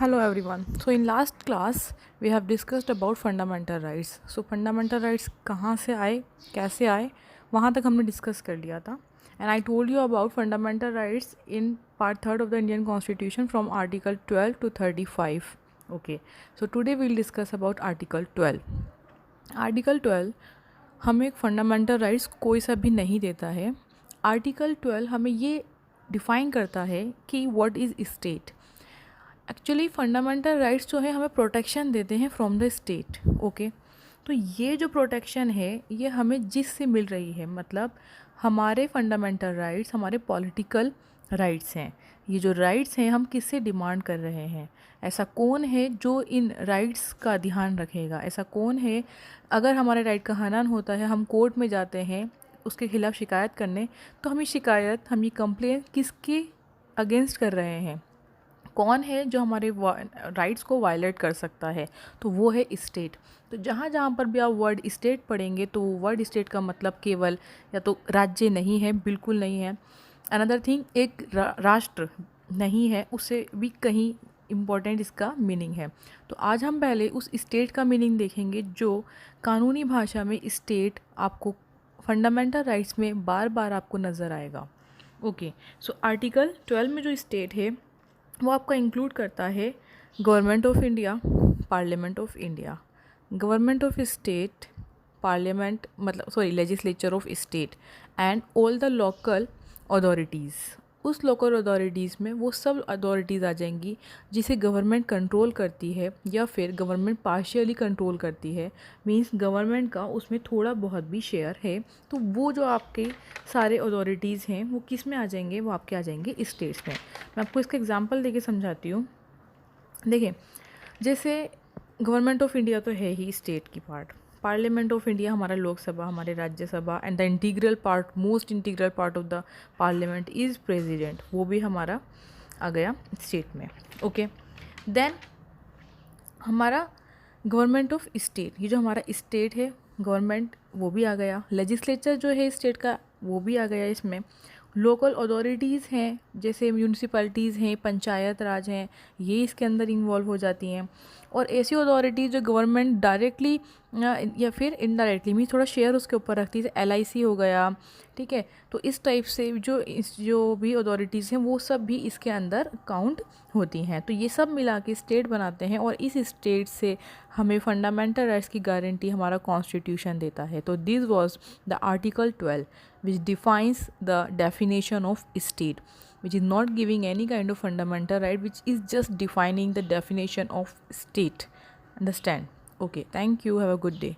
Hello everyone. So in last class we have discussed about fundamental rights. So fundamental rights कहाँ से आए, कैसे आए, वहाँ तक हमने डिस्कस कर लिया था. And I told you about fundamental rights in part 3rd of the Indian Constitution from Article 12 to 35. Okay. So today we will discuss about Article 12. Article 12 हमें एक फंडामेंटल राइट्स कोई सा भी नहीं देता है. आर्टिकल 12 हमें ये डिफ़ाइन करता है कि what is state. Actually fundamental rights जो है हमें प्रोटेक्शन देते हैं फ्रॉम द स्टेट. ओके, तो ये जो प्रोटेक्शन है ये हमें जिससे मिल रही है, मतलब हमारे फंडामेंटल राइट्स हमारे पॉलिटिकल राइट्स हैं. ये जो राइट्स हैं हम किससे डिमांड कर रहे हैं, ऐसा कौन है जो इन राइट्स का ध्यान रखेगा, ऐसा कौन है. अगर हमारे राइट का हनन होता है, हम कोर्ट में जाते हैं उसके खिलाफ शिकायत करने, तो हम ये कंप्लेन किसके अगेंस्ट कर रहे हैं, कौन है जो हमारे राइट्स को वायलेट कर सकता है, तो वो है स्टेट. तो जहाँ जहाँ पर भी आप वर्ड स्टेट पढ़ेंगे तो वर्ड स्टेट का मतलब केवल या तो राज्य नहीं है, बिल्कुल नहीं है. अनदर थिंग, एक राष्ट्र नहीं है, उससे भी कहीं इम्पोर्टेंट इसका मीनिंग है. तो आज हम पहले उस स्टेट का मीनिंग देखेंगे जो कानूनी भाषा में स्टेट आपको फंडामेंटल राइट्स में बार बार आपको नज़र आएगा. ओके, सो आर्टिकल 12 में जो स्टेट है वो आपका इंक्लूड करता है government of India, parliament of India, government of state, parliament मतलब legislature of state and all the local authorities. उस लोकल अथॉरिटीज़ में वो सब अथॉरिटीज़ आ जाएंगी जिसे गवर्नमेंट कंट्रोल करती है या फिर गवर्नमेंट पार्शियली कंट्रोल करती है. मींस गवर्नमेंट का उसमें थोड़ा बहुत भी शेयर है. तो वो जो आपके सारे अथॉरिटीज़ हैं वो किस में आ जाएंगे, वो आपके आ जाएंगे स्टेट्स में. मैं आपको इसका एग्जांपल देके समझाती हूँ. देखिए, जैसे गवर्नमेंट ऑफ इंडिया तो है ही स्टेट की पार्ट, पार्लियामेंट ऑफ इंडिया हमारा लोकसभा, हमारे Rajya Sabha, and the integral part, most integral part of the parliament is president, वो भी हमारा आ गया स्टेट में. ओके, देन हमारा गवर्नमेंट ऑफ स्टेट, ये जो हमारा स्टेट है गवर्नमेंट, वो भी आ गया. लेजिस्लेचर जो है स्टेट का वो भी आ गया इसमें. लोकल अथॉरिटीज़ हैं जैसे म्यूनिसिपैलिटीज़ हैं, पंचायत राज हैं, ये इसके अंदर इन्वॉल्व हो जाती हैं. और ऐसी अथॉरिटीज़ जो गवर्नमेंट डायरेक्टली या फिर इनडायरेक्टली मीन थोड़ा शेयर उसके ऊपर रखती है, LIC हो गया, ठीक है. तो इस टाइप से जो भी अथॉरिटीज़ हैं वो सब भी इसके अंदर काउंट होती हैं. तो ये सब मिला के स्टेट बनाते हैं और इस स्टेट से हमें फंडामेंटल राइट्स की गारंटी हमारा कॉन्स्टिट्यूशन देता है. तो this was the article 12 which defines the definition of state, which is not giving any kind of fundamental right, which is just defining the definition of state. Understand? Okay, thank you, have a good day.